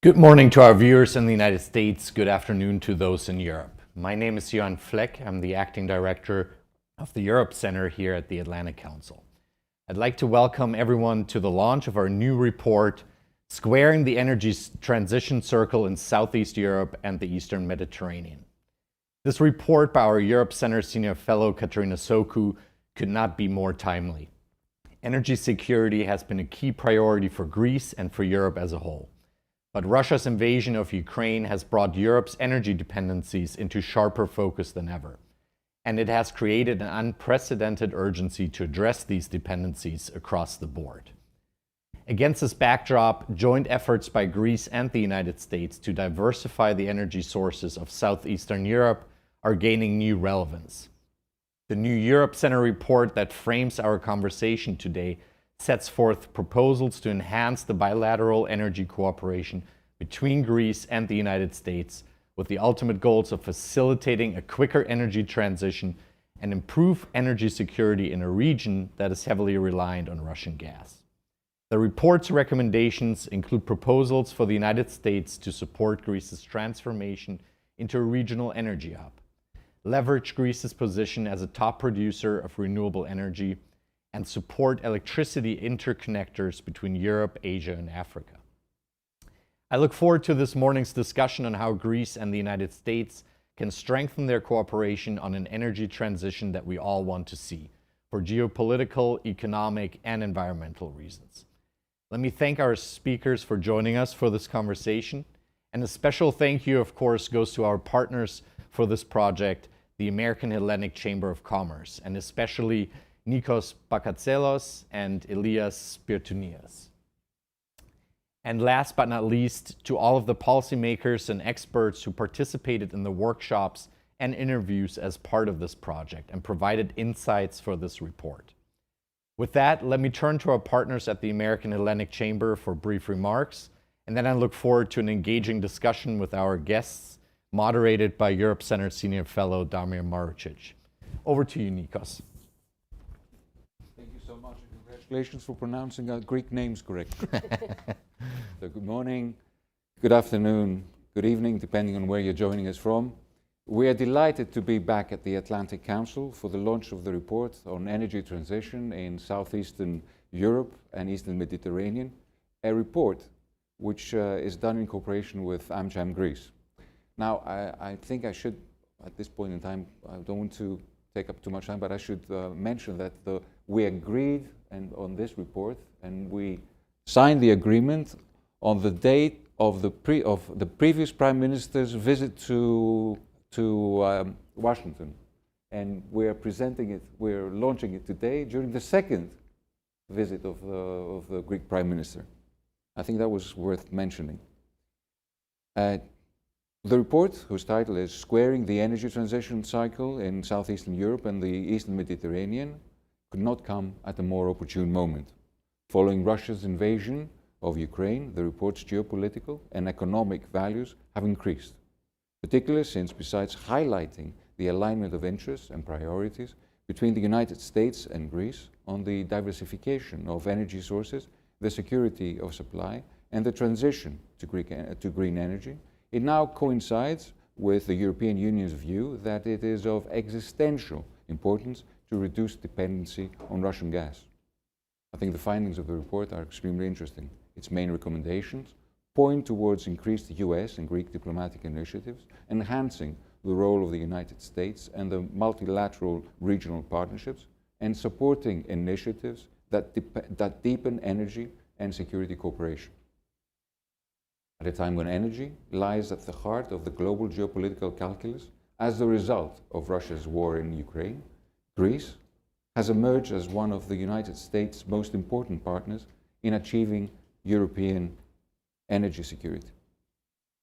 Good morning to our viewers in the United States. Good afternoon to those in Europe. My name is Johan Fleck. I'm the acting director of the Europe Center here at the Atlantic Council. I'd like to welcome everyone to the launch of our new report, Squaring the Energy Transition Circle in Southeast Europe and the Eastern Mediterranean. This report by our Europe Center Senior Fellow Katerina Soku could not be more timely. Energy security has been a key priority for Greece and for Europe as a whole. But Russia's invasion of Ukraine has brought Europe's energy dependencies into sharper focus than ever. And it has created an unprecedented urgency to address these dependencies across the board. Against this backdrop, joint efforts by Greece and the United States to diversify the energy sources of southeastern Europe are gaining new relevance. The new Europe Center report that frames our conversation today sets forth proposals to enhance the bilateral energy cooperation between Greece and the United States with the ultimate goals of facilitating a quicker energy transition and improve energy security in a region that is heavily reliant on Russian gas. The report's recommendations include proposals for the United States to support Greece's transformation into a regional energy hub, leverage Greece's position as a top producer of renewable energy, and support electricity interconnectors between Europe, Asia, and Africa. I look forward to this morning's discussion on how Greece and the United States can strengthen their cooperation on an energy transition that we all want to see, for geopolitical, economic, and environmental reasons. Let me thank our speakers for joining us for this conversation, and a special thank you, of course, goes to our partners for this project, the American Hellenic Chamber of Commerce, and especially Nikos Bakatselos and Elias Spirtounias. And last but not least, to all of the policymakers and experts who participated in the workshops and interviews as part of this project and provided insights for this report. With that, let me turn to our partners at the American Hellenic Chamber for brief remarks, and then I look forward to an engaging discussion with our guests, moderated by Europe Center Senior Fellow Damir Marucic. Over to you, Nikos. Congratulations for pronouncing our Greek names correctly. So good morning, good afternoon, good evening, depending on where you're joining us from. We are delighted to be back at the Atlantic Council for the launch of the report on energy transition in Southeastern Europe and Eastern Mediterranean, a report which is done in cooperation with AmCham Greece. Now, I think I should, at this point in time, I don't want to take up too much time, but I should mention that we agreed on this report, and we signed the agreement on the date of the previous Prime Minister's visit to Washington, and we're presenting it. We're launching it today during the second visit of the Greek Prime Minister. I think that was worth mentioning. The report, whose title is Squaring the Energy Transition Cycle in Southeastern Europe and the Eastern Mediterranean, could not come at a more opportune moment. Following Russia's invasion of Ukraine, the report's geopolitical and economic values have increased, particularly since, besides highlighting the alignment of interests and priorities between the United States and Greece on the diversification of energy sources, the security of supply, and the transition to green energy, it now coincides with the European Union's view that it is of existential importance to reduce dependency on Russian gas. I think the findings of the report are extremely interesting. Its main recommendations point towards increased US and Greek diplomatic initiatives, enhancing the role of the United States and the multilateral regional partnerships, and supporting initiatives that deepen energy and security cooperation. At a time when energy lies at the heart of the global geopolitical calculus as a result of Russia's war in Ukraine, Greece has emerged as one of the United States' most important partners in achieving European energy security.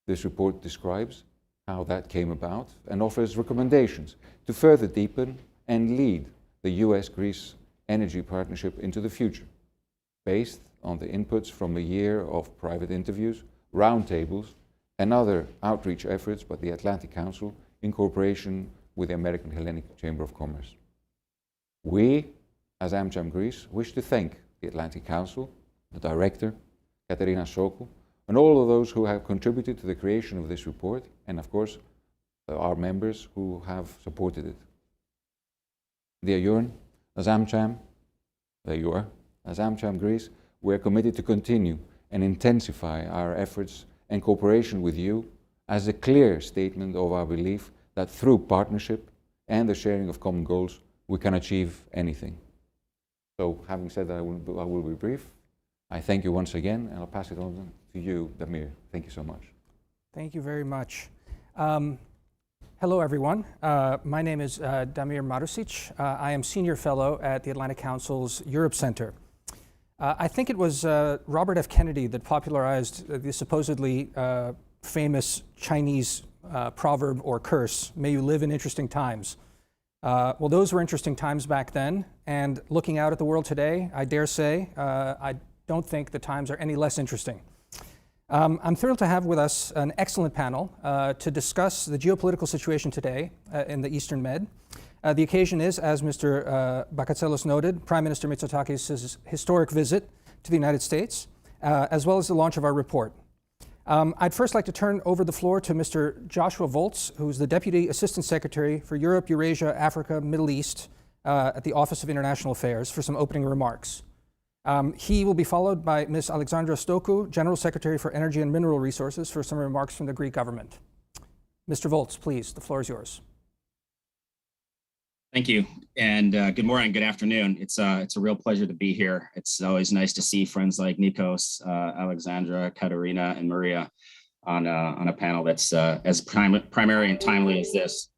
This report describes how that came about and offers recommendations to further deepen and lead the US-Greece energy partnership into the future, based on the inputs from a year of private interviews, roundtables, and other outreach efforts by the Atlantic Council in cooperation with the American Hellenic Chamber of Commerce. We, as AmCham Greece, wish to thank the Atlantic Council, the Director, Katerina Soku, and all of those who have contributed to the creation of this report, and of course, our members who have supported it. Dear Jörn, as AmCham, there you are, as AmCham Greece, we're committed to continue and intensify our efforts and cooperation with you as a clear statement of our belief that through partnership and the sharing of common goals, we can achieve anything. So, having said that, I will be brief. I thank you once again, and I'll pass it on to you, Damir. Thank you so much. Thank you very much. Hello, everyone. My name is Damir Marusic. I am Senior Fellow at the Atlantic Council's Europe Center. I think it was Robert F. Kennedy that popularized the supposedly famous Chinese proverb or curse, "May you live in interesting times." Well, those were interesting times back then, and looking out at the world today, I dare say, I don't think the times are any less interesting. I'm thrilled to have with us an excellent panel to discuss the geopolitical situation today in the Eastern Med. The occasion is, as Mr. Bakatselos noted, Prime Minister Mitsotakis' historic visit to the United States, as well as the launch of our report. I'd first like to turn over the floor to Mr. Joshua Volz, who's the Deputy Assistant Secretary for Europe, Eurasia, Africa, Middle East at the Office of International Affairs, for some opening remarks. He will be followed by Ms. Alexandra Stokou, General Secretary for Energy and Mineral Resources, for some remarks from the Greek government. Mr. Volz, please, the floor is yours. Thank you, and good morning, good afternoon. It's a real pleasure to be here. It's always nice to see friends like Nikos, Alexandra, Katerina, and Maria on a panel that's as primary and timely as this.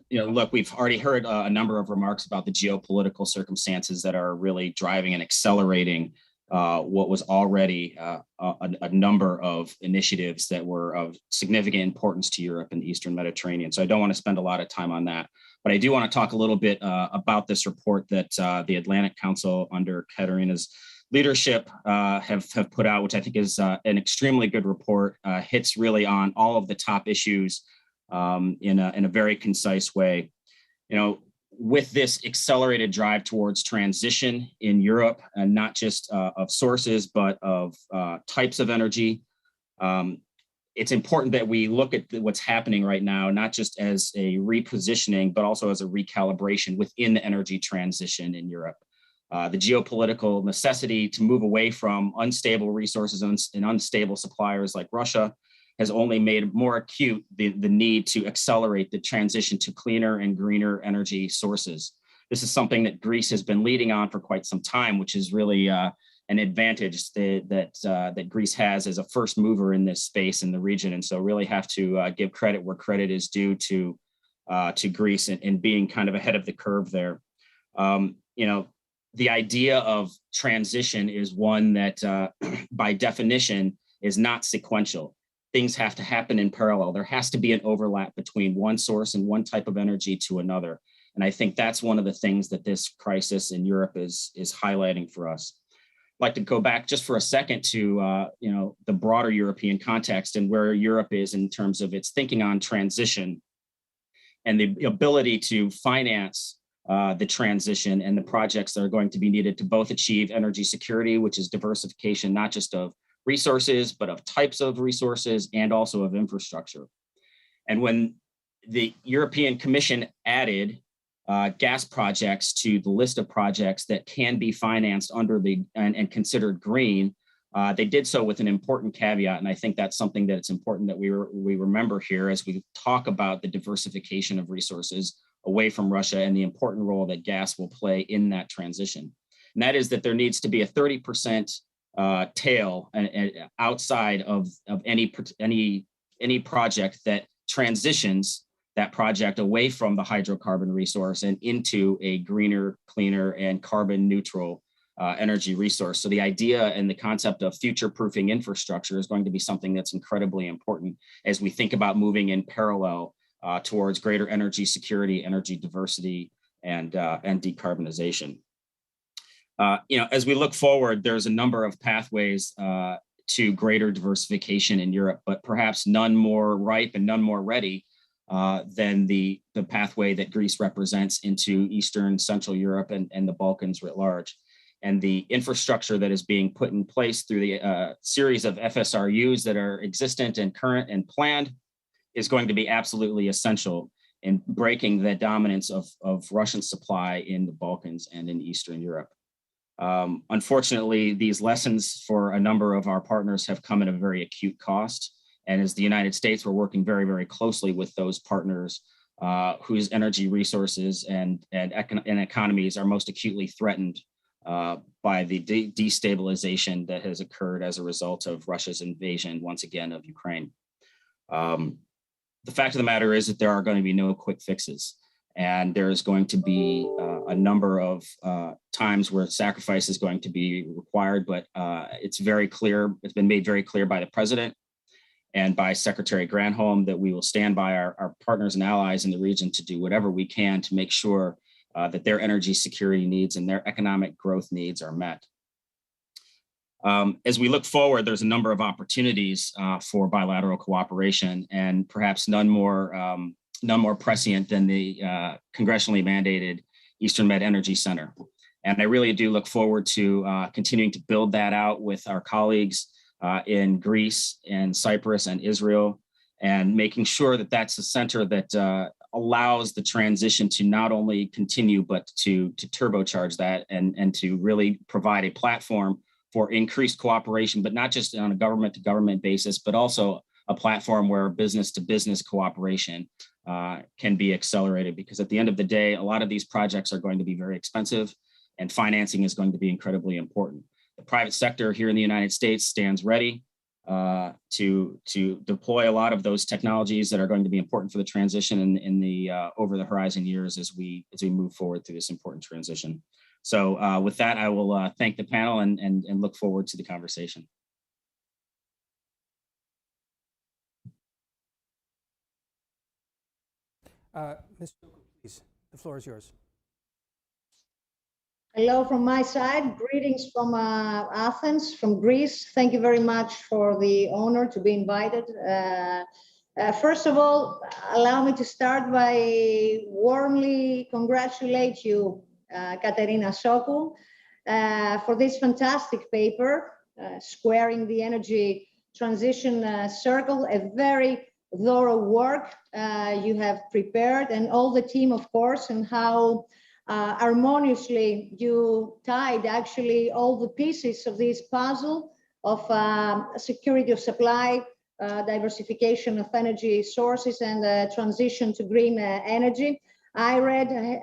Look, we've already heard a number of remarks about the geopolitical circumstances that are really driving and accelerating what was already a number of initiatives that were of significant importance to Europe and the Eastern Mediterranean. So I don't want to spend a lot of time on that. But I do want to talk a little bit about this report that the Atlantic Council under Katerina's leadership have put out, which I think is an extremely good report, hits really on all of the top issues in a very concise way. With this accelerated drive towards transition in Europe, and not just of sources, but of types of energy, it's important that we look at what's happening right now, not just as a repositioning, but also as a recalibration within the energy transition in Europe. The geopolitical necessity to move away from unstable resources and unstable suppliers like Russia has only made more acute the need to accelerate the transition to cleaner and greener energy sources. This is something that Greece has been leading on for quite some time, which is really an advantage that Greece has as a first mover in this space in the region. And so really have to give credit where credit is due to Greece in being kind of ahead of the curve there. The idea of transition is one that by definition is not sequential. Things have to happen in parallel. There has to be an overlap between one source and one type of energy to another. And I think that's one of the things that this crisis in Europe is highlighting for us. I'd like to go back just for a second to the broader European context and where Europe is in terms of its thinking on transition and the ability to finance the transition and the projects that are going to be needed to both achieve energy security, which is diversification, not just of resources, but of types of resources and also of infrastructure. And when the European Commission added gas projects to the list of projects that can be financed under and considered green, they did so with an important caveat. And I think that's something that it's important that we remember here as we talk about the diversification of resources away from Russia and the important role that gas will play in that transition. And that is that there needs to be a 30% tail outside of any project that transitions that project away from the hydrocarbon resource and into a greener, cleaner, and carbon neutral energy resource. So the idea and the concept of future-proofing infrastructure is going to be something that's incredibly important as we think about moving in parallel towards greater energy security, energy diversity, and decarbonization. As we look forward, there's a number of pathways to greater diversification in Europe, but perhaps none more ripe and none more ready than the pathway that Greece represents into Eastern Central Europe and the Balkans writ large. and the infrastructure that is being put in place through the series of FSRUs that are existent and current and planned is going to be absolutely essential in breaking the dominance of Russian supply in the Balkans and in Eastern Europe. Unfortunately, these lessons for a number of our partners have come at a very acute cost. And as the United States, we're working very, very closely with those partners whose energy resources and economies are most acutely threatened by the destabilization that has occurred as a result of Russia's invasion, once again, of Ukraine. The fact of the matter is that there are going to be no quick fixes. And there's going to be a number of times where sacrifice is going to be required, but it's very clear, it's been made very clear by the president and by Secretary Granholm that we will stand by our partners and allies in the region to do whatever we can to make sure that their energy security needs and their economic growth needs are met. As we look forward, there's a number of opportunities for bilateral cooperation, and perhaps none more prescient than the congressionally mandated Eastern Med Energy Center. And I really do look forward to continuing to build that out with our colleagues in Greece and Cyprus and Israel, and making sure that that's a center that allows the transition to not only continue, but to turbocharge that and to really provide a platform for increased cooperation, but not just on a government to government basis, but also a platform where business to business cooperation can be accelerated, because at the end of the day, a lot of these projects are going to be very expensive and financing is going to be incredibly important. The private sector here in the United States stands ready to deploy a lot of those technologies that are going to be important for the transition in the over the horizon years as we move forward through this important transition. So with that, I will thank the panel and look forward to the conversation. Ms. Doku, please, the floor is yours. Hello from my side. Greetings from Athens, from Greece. Thank you very much for the honor to be invited. First of all, allow me to start by warmly congratulate you, Katerina Sokou, for this fantastic paper, Squaring the Energy Transition Circle, a very thorough work you have prepared, and all the team, of course, and how harmoniously you tied actually all the pieces of this puzzle of security of supply, diversification of energy sources, and transition to green energy. I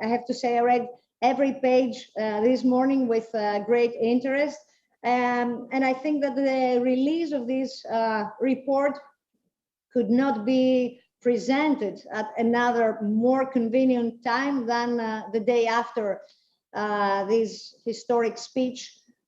have to say, I read every page this morning with great interest. And I think that the release of this report could not be presented at another more convenient time than the day after this historic speech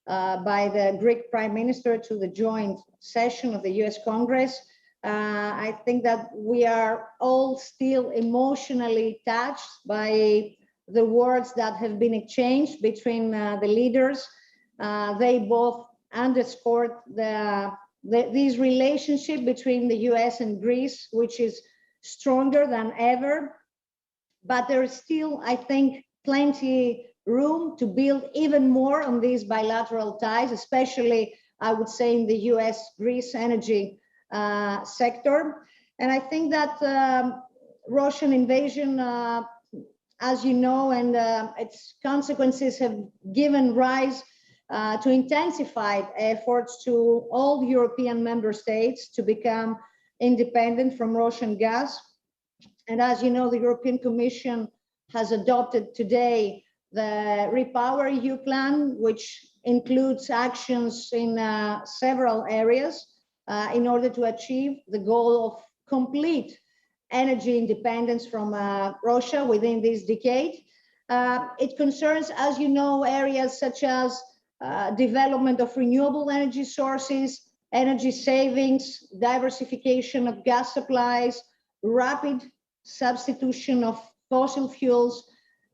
by the Greek Prime Minister to the joint session of the US Congress. I think that we are all still emotionally touched by the words that have been exchanged between the leaders. They both underscored this relationship between the US and Greece, which is stronger than ever. But there is still, I think, plenty room to build even more on these bilateral ties, especially, I would say, in the US-Greece energy sector. And I think that Russian invasion, as you know, and its consequences have given rise to intensified efforts to all European member states to become independent from Russian gas. And as you know, the European Commission has adopted today the REPowerEU plan, which includes actions in several areas in order to achieve the goal of complete energy independence from Russia within this decade. It concerns, as you know, areas such as development of renewable energy sources, energy savings, diversification of gas supplies, rapid substitution of fossil fuels,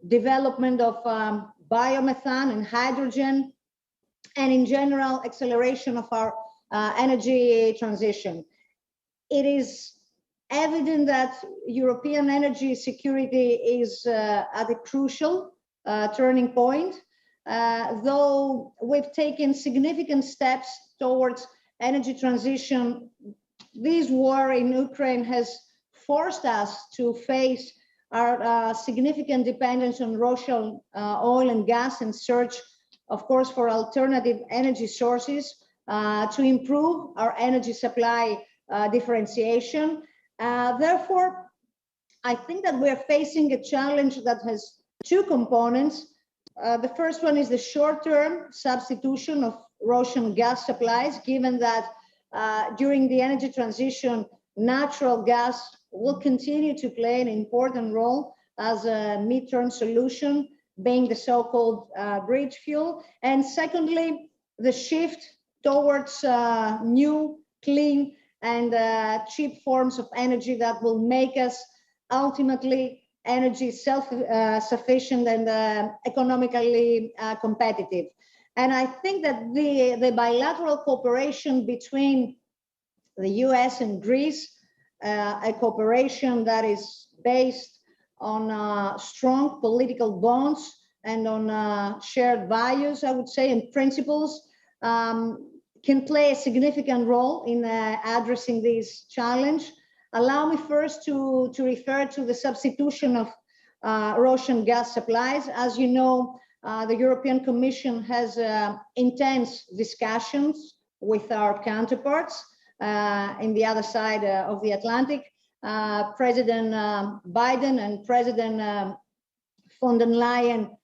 development of biomethane and hydrogen, and in general, acceleration of our energy transition. It is evident that European energy security is at a crucial turning point. though we've taken significant steps towards energy transition, this war in Ukraine has forced us to face our significant dependence on Russian oil and gas and search, of course, for alternative energy sources to improve our energy supply differentiation. Therefore, I think that we're facing a challenge that has two components. The first one is the short-term substitution of Russian gas supplies, given that during the energy transition, natural gas will continue to play an important role as a midterm solution, being the so-called bridge fuel. And secondly, the shift towards new, clean, and cheap forms of energy that will make us ultimately energy self-sufficient and economically competitive. And I think that the bilateral cooperation between the US and Greece, a cooperation that is based on strong political bonds and on shared values, I would say, and principles, can play a significant role in addressing this challenge. Allow me first to refer to the substitution of Russian gas supplies. As you know, the European Commission has intense discussions with our counterparts in the other side of the Atlantic. President Biden and President von der Leyen,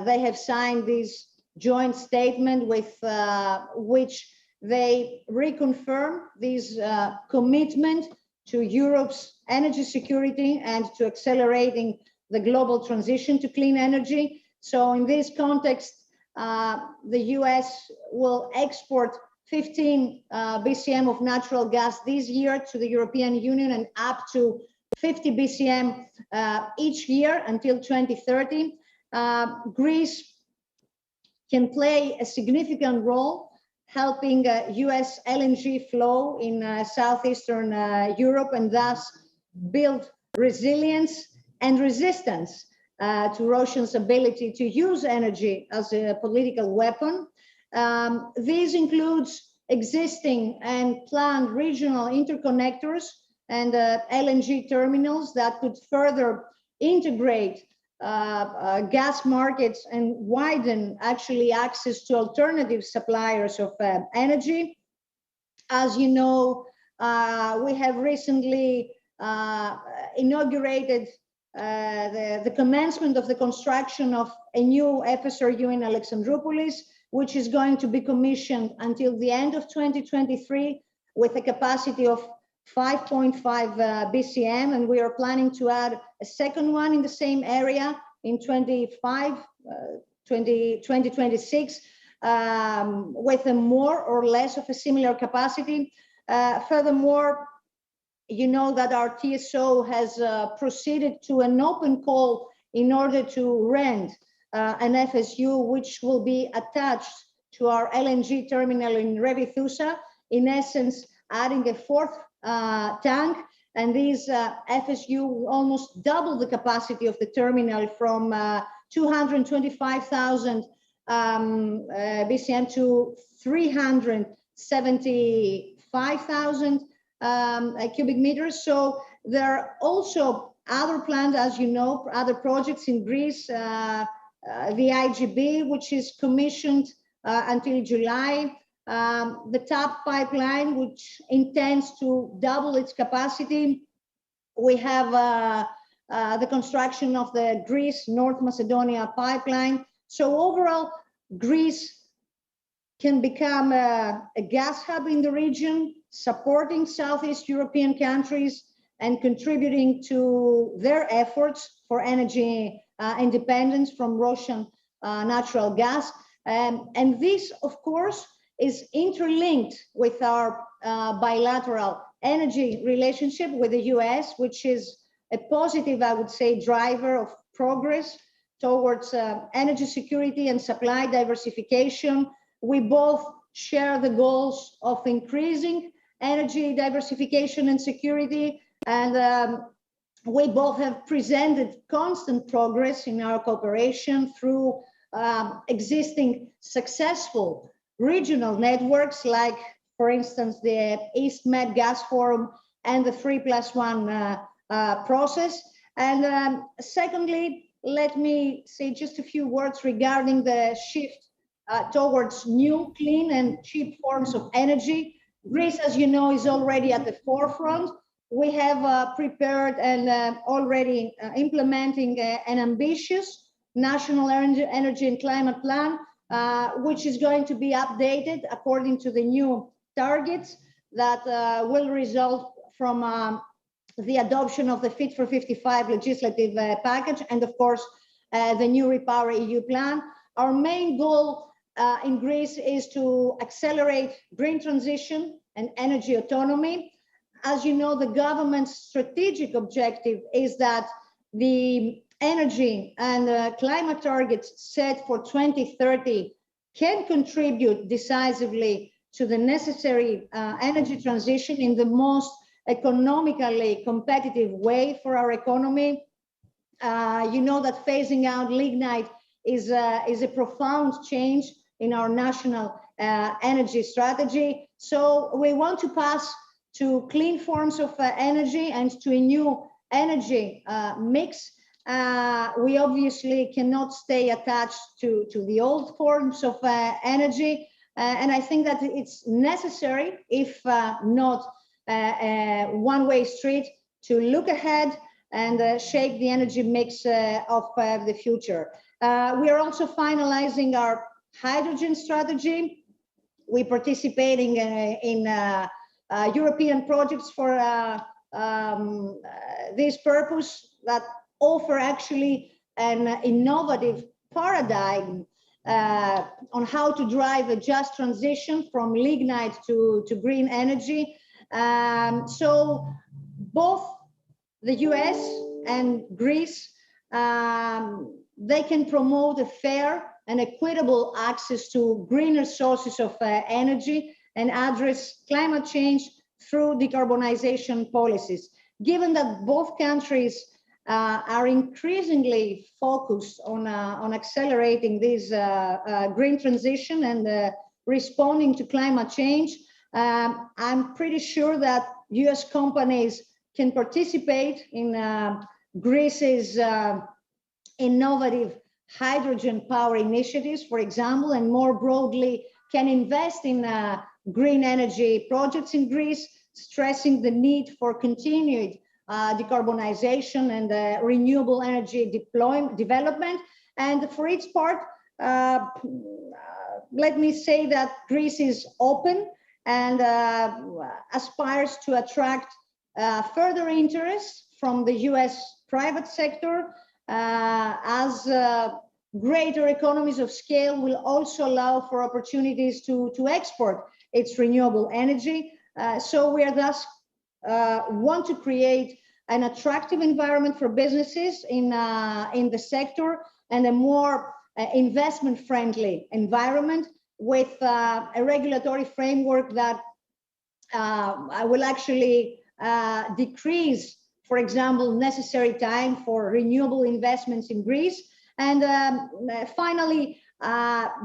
they have signed this joint statement with which they reconfirm this commitment to Europe's energy security and to accelerating the global transition to clean energy. So in this context, the US will export 15 BCM of natural gas this year to the European Union and up to 50 BCM each year until 2030. Greece can play a significant role helping US LNG flow in southeastern Europe and thus build resilience and resistance to Russia's ability to use energy as a political weapon. This includes existing and planned regional interconnectors and LNG terminals that could further integrate gas markets and widen actually access to alternative suppliers of energy. As you know, we have recently inaugurated the commencement of the construction of a new FSRU in Alexandroupolis, which is going to be commissioned until the end of 2023 with a capacity of 5.5 BCM, and we are planning to add a second one in the same area in 2026 with a more or less of a similar capacity. Furthermore, you know that our TSO has proceeded to an open call in order to rent an FSU, which will be attached to our LNG terminal in Revithoussa, in essence, adding a fourth tank, and this FSU will almost double the capacity of the terminal from 225,000 BCM to 375,000 cubic meters. So there are also other plans, as you know, other projects in Greece, the IGB, which is commissioned until July, the TAP pipeline, which intends to double its capacity. We have the construction of the Greece-North Macedonia pipeline. So overall, Greece can become a gas hub in the region, supporting Southeast European countries and contributing to their efforts for energy independence from Russian natural gas. And this, of course, is interlinked with our bilateral energy relationship with the US, which is a positive, I would say, driver of progress towards energy security and supply diversification. We both share the goals of increasing energy diversification and security, and we both have presented constant progress in our cooperation through existing successful regional networks, like, for instance, the East Med Gas Forum and the 3+1 process. And secondly, let me say just a few words regarding the shift towards new, clean, and cheap forms of energy. Greece, as you know, is already at the forefront. We have prepared and already implementing an ambitious national energy and climate plan, which is going to be updated according to the new targets that will result from the adoption of the Fit for 55 legislative package, and of course, the new Repower EU plan. Our main goal in Greece is to accelerate green transition and energy autonomy. As you know, the government's strategic objective is that the energy and climate targets set for 2030 can contribute decisively to the necessary energy transition in the most economically competitive way for our economy. You know that phasing out lignite is a profound change in our national energy strategy. So we want to pass to clean forms of energy and to a new energy mix. We obviously cannot stay attached to the old forms of energy. And I think that it's necessary, if not a one-way street, to look ahead and shape the energy mix of the future. We are also finalizing our hydrogen strategy. We're participating in European projects for this purpose that offer actually an innovative paradigm on how to drive a just transition from lignite to green energy. So both the US and Greece, they can promote a fair and equitable access to greener sources of energy and address climate change through decarbonization policies. Given that both countries are increasingly focused on accelerating this green transition and responding to climate change, I'm pretty sure that US companies can participate in Greece's innovative hydrogen power initiatives, for example, and more broadly can invest in green energy projects in Greece, stressing the need for continued decarbonization and renewable energy development. And for its part, let me say that Greece is open and aspires to attract further interest from the US private sector, as greater economies of scale will also allow for opportunities to export its renewable energy. So we are thus want to create an attractive environment for businesses in the sector and a more investment-friendly environment with a regulatory framework that will actually decrease, for example, necessary time for renewable investments in Greece. And finally,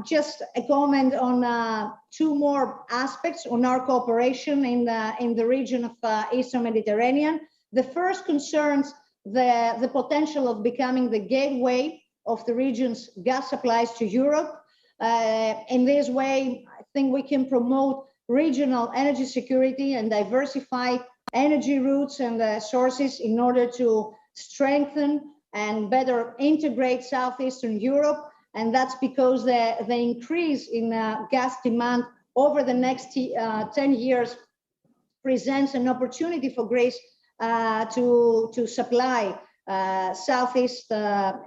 just a comment on two more aspects on our cooperation in the region of Eastern Mediterranean. The first concerns the potential of becoming the gateway of the region's gas supplies to Europe. In this way, I think we can promote regional energy security and diversify energy routes and sources in order to strengthen and better integrate Southeastern Europe. And that's because the increase in gas demand over the next 10 years presents an opportunity for Greece to supply Southeast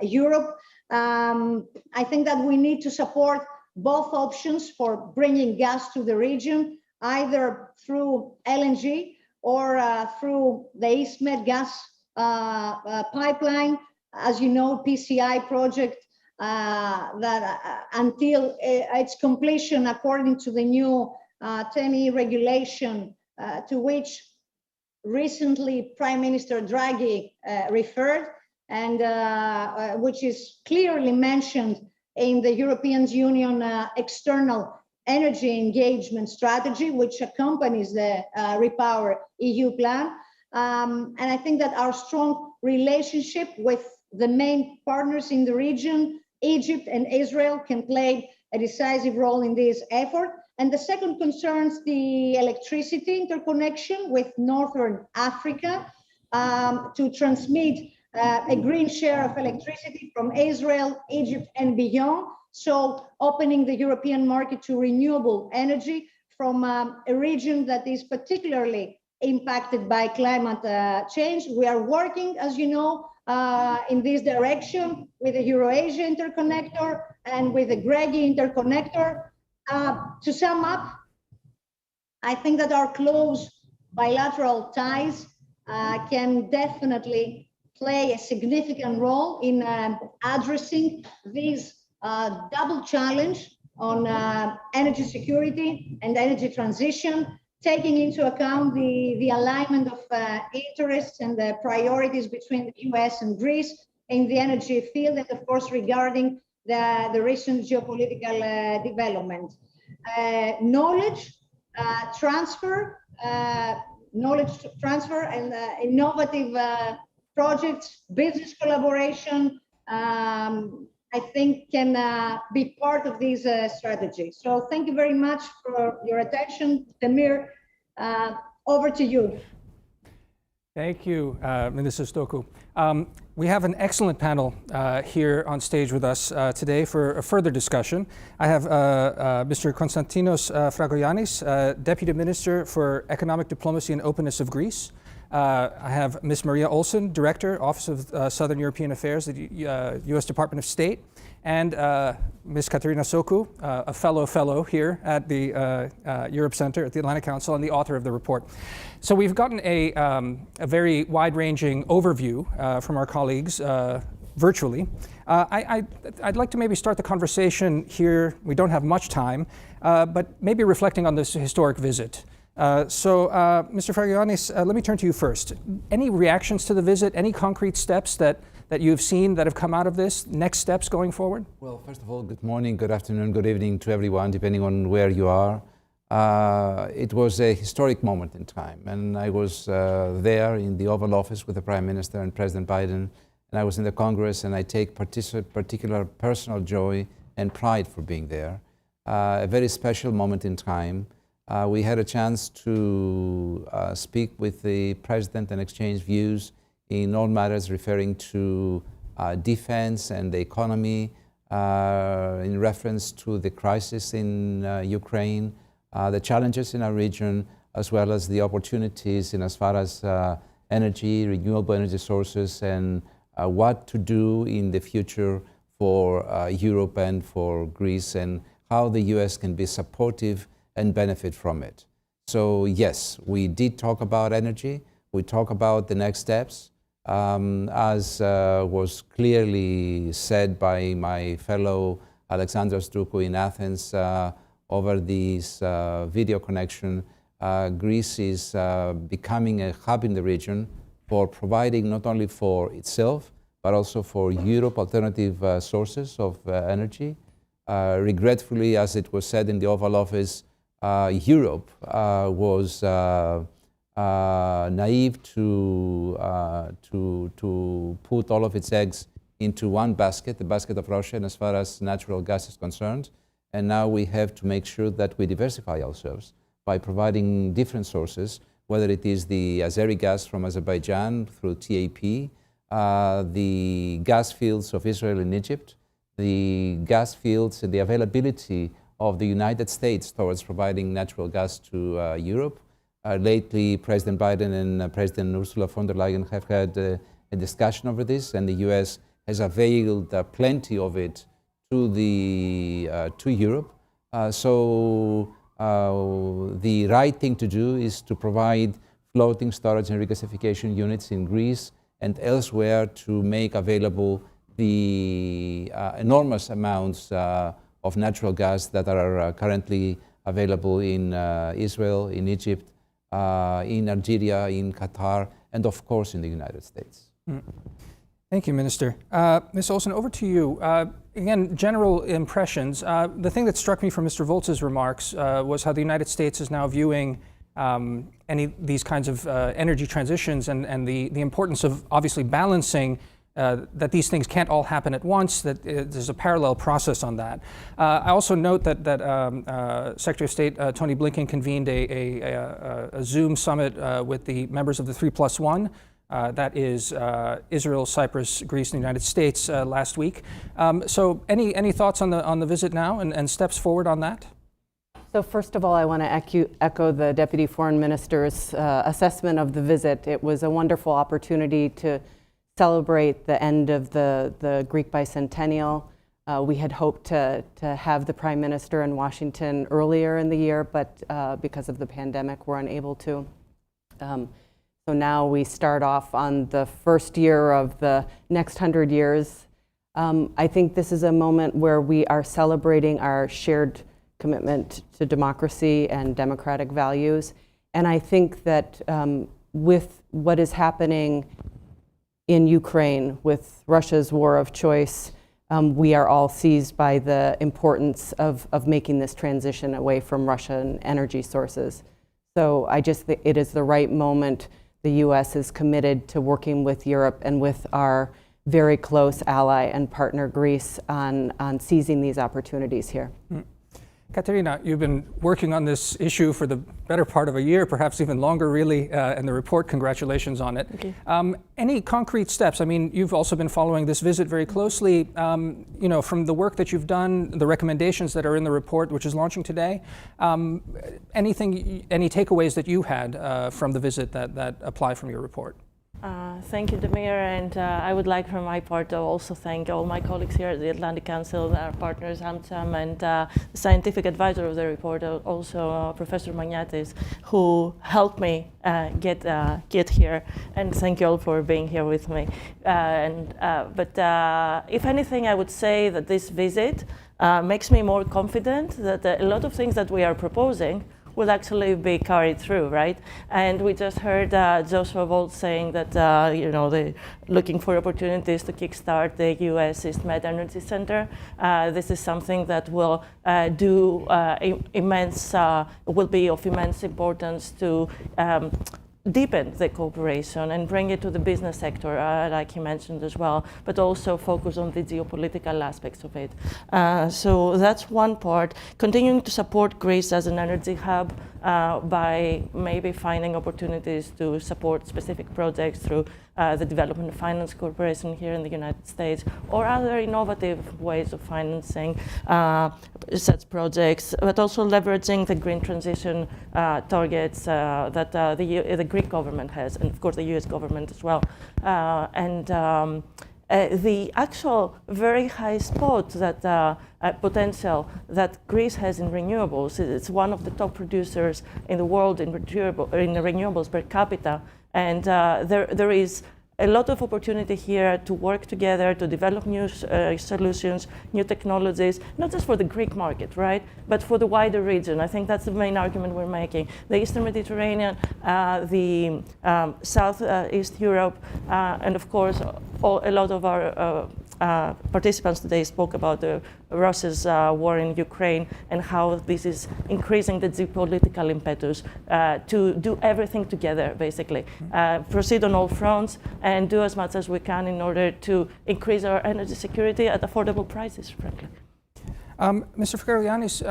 Europe. I think that we need to support both options for bringing gas to the region, either through LNG or through the East Med gas pipeline. As you know, PCI project that until its completion, according to the new TENI regulation, to which recently Prime Minister Draghi referred, and which is clearly mentioned in the European Union external energy engagement strategy, which accompanies the Repower EU plan. And I think that our strong relationship with the main partners in the region, Egypt and Israel, can play a decisive role in this effort. And the second concerns the electricity interconnection with Northern Africa to transmit a green share of electricity from Israel, Egypt, and beyond. So opening the European market to renewable energy from a region that is particularly impacted by climate change. We are working, as you know, in this direction with the Euro-Asia interconnector and with the GREGI interconnector. To sum up, I think that our close bilateral ties can definitely play a significant role in addressing this double challenge on energy security and energy transition, taking into account the alignment of interests and the priorities between the US and Greece in the energy field, and of course regarding the recent geopolitical development. Knowledge transfer and innovative projects, business collaboration, I think can be part of these strategies. So thank you very much for your attention. Damir, over to you. Thank you, Minister Stoku. We have an excellent panel here on stage with us today for a further discussion. I have Mr. Konstantinos Fragogiannis, Deputy Minister for Economic Diplomacy and Openness of Greece. I have Ms. Maria Olsen, Director, Office of Southern European Affairs at the U.S. Department of State, and Ms. Katerina Soku, a fellow here at the Europe Center at the Atlantic Council and the author of the report. So we've gotten a very wide-ranging overview from our colleagues virtually. I'd like to maybe start the conversation here. We don't have much time, but maybe reflecting on this historic visit. So, Mr. Fragogiannis, let me turn to you first. Any reactions to the visit? Any concrete steps that you've seen that have come out of this? Next steps going forward? Well, first of all, good morning, good afternoon, good evening to everyone, depending on where you are. It was a historic moment in time, and I was there in the Oval Office with the Prime Minister and President Biden, and I was in the Congress, and I take particular personal joy and pride for being there. A very special moment in time. We had a chance to speak with the President and exchange views in all matters referring to defense and the economy, in reference to the crisis in Ukraine, the challenges in our region, as well as the opportunities in as far as energy, renewable energy sources, and what to do in the future for Europe and for Greece, and how the US can be supportive and benefit from it. So yes, we did talk about energy. We talk about the next steps. As was clearly said by my fellow Alexandros Doukou in Athens over this video connection, Greece is becoming a hub in the region for providing not only for itself, but also for Europe alternative sources of energy. Regretfully, as it was said in the Oval Office, Europe was naive to put all of its eggs into one basket, the basket of Russia, and as far as natural gas is concerned. And now we have to make sure that we diversify ourselves by providing different sources, whether it is the Azeri gas from Azerbaijan through TAP, the gas fields of Israel and Egypt, the gas fields and the availability of the United States towards providing natural gas to Europe. Lately, President Biden and President Ursula von der Leyen have had a discussion over this, and the US has availed plenty of it to Europe. So the right thing to do is to provide floating storage and regasification units in Greece and elsewhere to make available the enormous amounts of natural gas that are currently available in Israel, in Egypt, in Algeria, in Qatar, and of course in the United States. Thank you, Minister. Ms. Olsen, over to you. Again, general impressions. The thing that struck me from Mr. Volz's remarks was how the United States is now viewing these kinds of energy transitions and the importance of obviously balancing that these things can't all happen at once, that there's a parallel process on that. I also note that Secretary of State Tony Blinken convened a Zoom summit with the members of the 3+1. That is Israel, Cyprus, Greece, and the United States last week. So any thoughts on the visit now and steps forward on that? So first of all, I want to echo the Deputy Foreign Minister's assessment of the visit. It was a wonderful opportunity to celebrate the end of the Greek bicentennial. We had hoped to have the Prime Minister in Washington earlier in the year, but because of the pandemic, we're unable to. So now we start off on the first year of the next 100 years. I think this is a moment where we are celebrating our shared commitment to democracy and democratic values. And I think that with what is happening in Ukraine, with Russia's war of choice, we are all seized by the importance of making this transition away from Russian energy sources. So I just think it is the right moment. The US is committed to working with Europe and with our very close ally and partner Greece on seizing these opportunities here. Katerina, you've been working on this issue for the better part of a year, perhaps even longer, really, and the report, congratulations on it. Okay. Any concrete steps? I mean, you've also been following this visit very closely. You know, from the work that you've done, the recommendations that are in the report, which is launching today, any takeaways that you had from the visit that apply from your report? Thank you, Damir, and I would like from my part to also thank all my colleagues here at the Atlantic Council, our partners AmTam, and the scientific advisor of the report, also Professor Magnatis, who helped me get here, and thank you all for being here with me. But if anything, I would say that this visit makes me more confident that a lot of things that we are proposing will actually be carried through, right? And we just heard Joshua Volt saying that you know, they're looking for opportunities to kickstart the U.S. East Med Energy Center. This is something that will will be of immense importance to deepen the cooperation and bring it to the business sector, like he mentioned as well, but also focus on the geopolitical aspects of it. So that's one part. Continuing to support Greece as an energy hub by maybe finding opportunities to support specific projects through the Development Finance Corporation here in the United States, or other innovative ways of financing such projects, but also leveraging the green transition targets that the Greek government has, and of course the US government as well. The actual very high spot that potential that Greece has in renewables, it's one of the top producers in the world in renewables per capita, and there is a lot of opportunity here to work together to develop new solutions, new technologies, not just for the Greek market, right, but for the wider region. I think that's the main argument we're making. The Eastern Mediterranean, the Southeast Europe, and of course, a lot of our participants today spoke about Russia's war in Ukraine and how this is increasing the geopolitical impetus to do everything together, basically. Proceed on all fronts and do as much as we can in order to increase our energy security at affordable prices, frankly. Mr. Figarianis,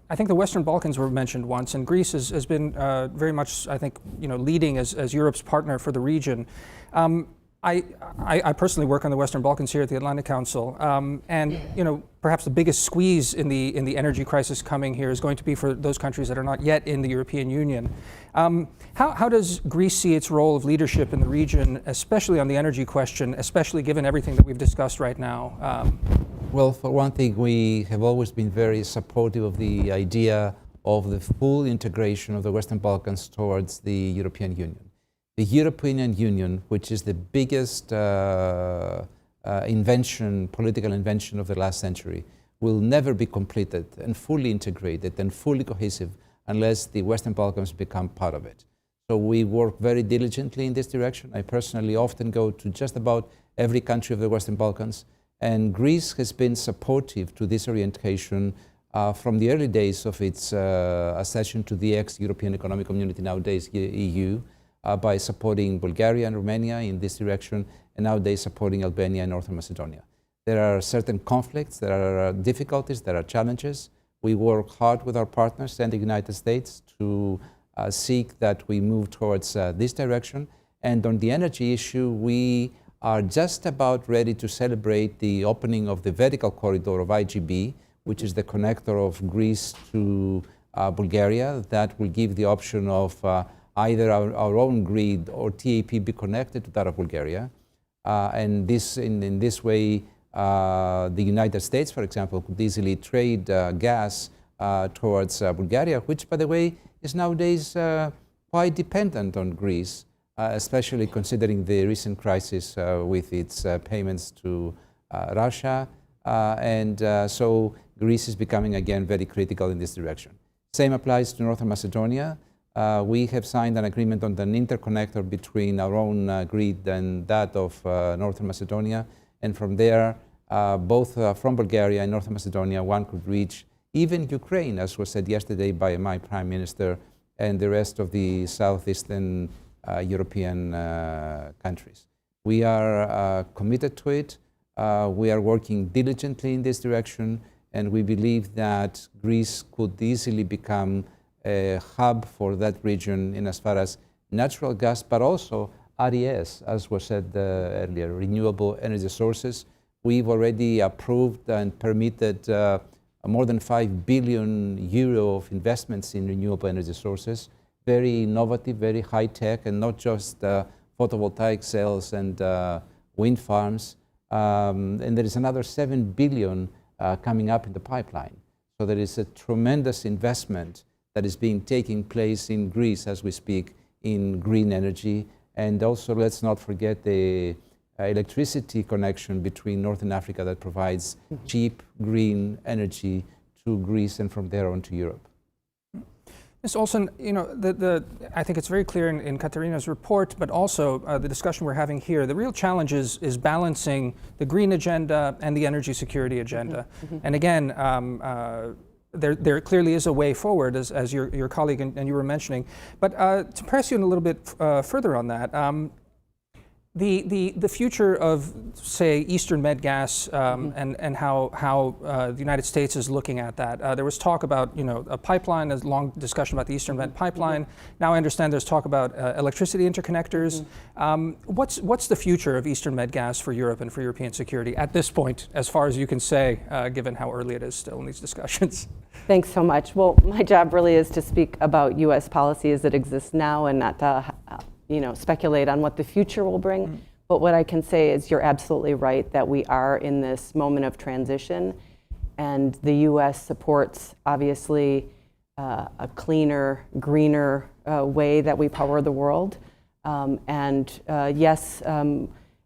I think the Western Balkans were mentioned once, and Greece has been very much, I think, leading as Europe's partner for the region. I personally work on the Western Balkans here at the Atlantic Council, and perhaps the biggest squeeze in the energy crisis coming here is going to be for those countries that are not yet in the European Union. How does Greece see its role of leadership in the region, especially on the energy question, especially given everything that we've discussed right now? Well, for one thing, we have always been very supportive of the idea of the full integration of the Western Balkans towards the European Union. The European Union, which is the biggest political invention of the last century, will never be completed and fully integrated and fully cohesive unless the Western Balkans become part of it. So we work very diligently in this direction. I personally often go to just about every country of the Western Balkans, and Greece has been supportive to this orientation from the early days of its accession to the ex-European Economic Community, nowadays EU, by supporting Bulgaria and Romania in this direction, and nowadays supporting Albania and Northern Macedonia. There are certain conflicts, there are difficulties, there are challenges. We work hard with our partners and the United States to seek that we move towards this direction. And on the energy issue, we are just about ready to celebrate the opening of the vertical corridor of IGB, which is the connector of Greece to Bulgaria. That will give the option of either our own grid or TAP be connected to that of Bulgaria. And this, in this way, the United States, for example, could easily trade gas towards Bulgaria, which, by the way, is nowadays quite dependent on Greece, especially considering the recent crisis with its payments to Russia. So Greece is becoming again very critical in this direction. Same applies to Northern Macedonia. We have signed an agreement on an interconnector between our own grid and that of Northern Macedonia. And from there, both from Bulgaria and Northern Macedonia, one could reach even Ukraine, as was said yesterday by my Prime Minister, and the rest of the southeastern European countries. We are committed to it. We are working diligently in this direction, and we believe that Greece could easily become a hub for that region in as far as natural gas, but also RES, as was said earlier, renewable energy sources. We've already approved and permitted more than 5 billion euro of investments in renewable energy sources, very innovative, very high tech, and not just photovoltaic cells and wind farms. And there is another 7 billion coming up in the pipeline. So there is a tremendous investment that is taking place in Greece as we speak in green energy. And also, let's not forget the electricity connection between Northern Africa that provides cheap green energy to Greece and from there on to Europe. Ms. Olsen, you know, I think it's very clear in Katarina's report, but also the discussion we're having here. The real challenge is balancing the green agenda and the energy security agenda. And again, there clearly is a way forward, as your colleague and you were mentioning. But to press you in a little bit further on that, the future of, say, Eastern Med gas and how the United States is looking at that. There was talk about, you know, a pipeline, a long discussion about the Eastern Med pipeline. Now I understand there's talk about electricity interconnectors. What's the future of Eastern Med gas for Europe and for European security at this point, as far as you can say, given how early it is still in these discussions? Thanks so much. Well, my job really is to speak about U.S. policy as it exists now and not to speculate on what the future will bring. But what I can say is you're absolutely right that we are in this moment of transition, and the U.S. supports, obviously, a cleaner, greener way that we power the world. Yes,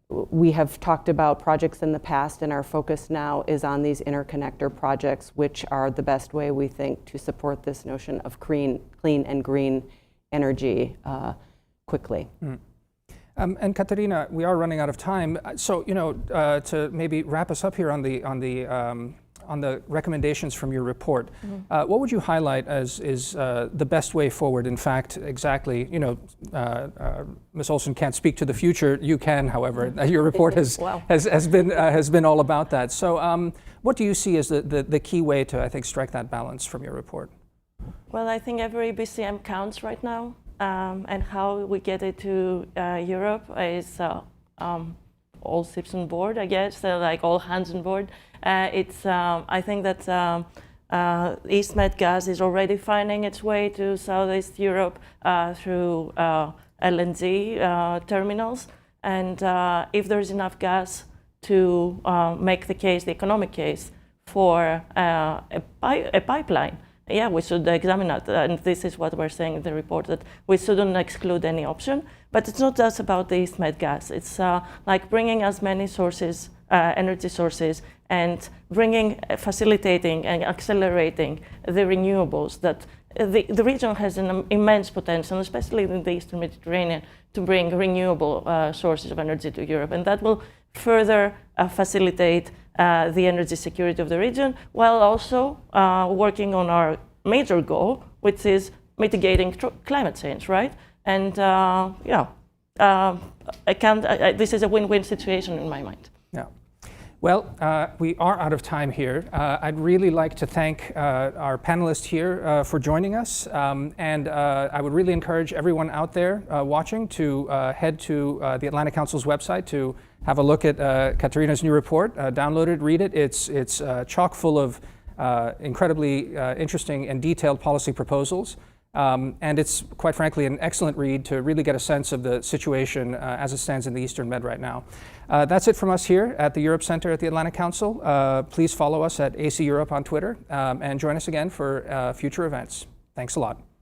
we have talked about projects in the past, and our focus now is on these interconnector projects, which are the best way, we think, to support this notion of clean and green energy quickly. And Katarina, we are running out of time. So, you know, to maybe wrap us up here on the recommendations from your report, what would you highlight as is the best way forward? In fact, exactly, you know, Ms. Olsen can't speak to the future. You can, however. Your report has been all about that. So, what do you see as the key way to, I think, strike that balance from your report? Well, I think every BCM counts right now. And how we get it to Europe is all ships on board, I guess, like all hands on board. I think that East Med gas is already finding its way to Southeast Europe through LNG terminals. And if there's enough gas to make the case, the economic case, for a pipeline, yeah, we should examine that, and this is what we're saying in the report, that we shouldn't exclude any option. But it's not just about the East Med gas. It's like bringing as many sources, energy sources, and facilitating and accelerating the renewables that the region has an immense potential, especially in the Eastern Mediterranean, to bring renewable sources of energy to Europe. And that will further facilitate the energy security of the region, while also working on our major goal, which is mitigating climate change, right? And this is a win-win situation in my mind. Yeah. Well, we are out of time here. I'd really like to thank our panelists here for joining us. And I would really encourage everyone out there watching to head to the Atlantic Council's website to have a look at Katarina's new report. Download it, read it. It's chock full of incredibly interesting and detailed policy proposals. And it's, quite frankly, an excellent read to really get a sense of the situation as it stands in the Eastern Med right now. That's it from us here at the Europe Center at the Atlantic Council. Please follow us at AC Europe on Twitter and join us again for future events. Thanks a lot.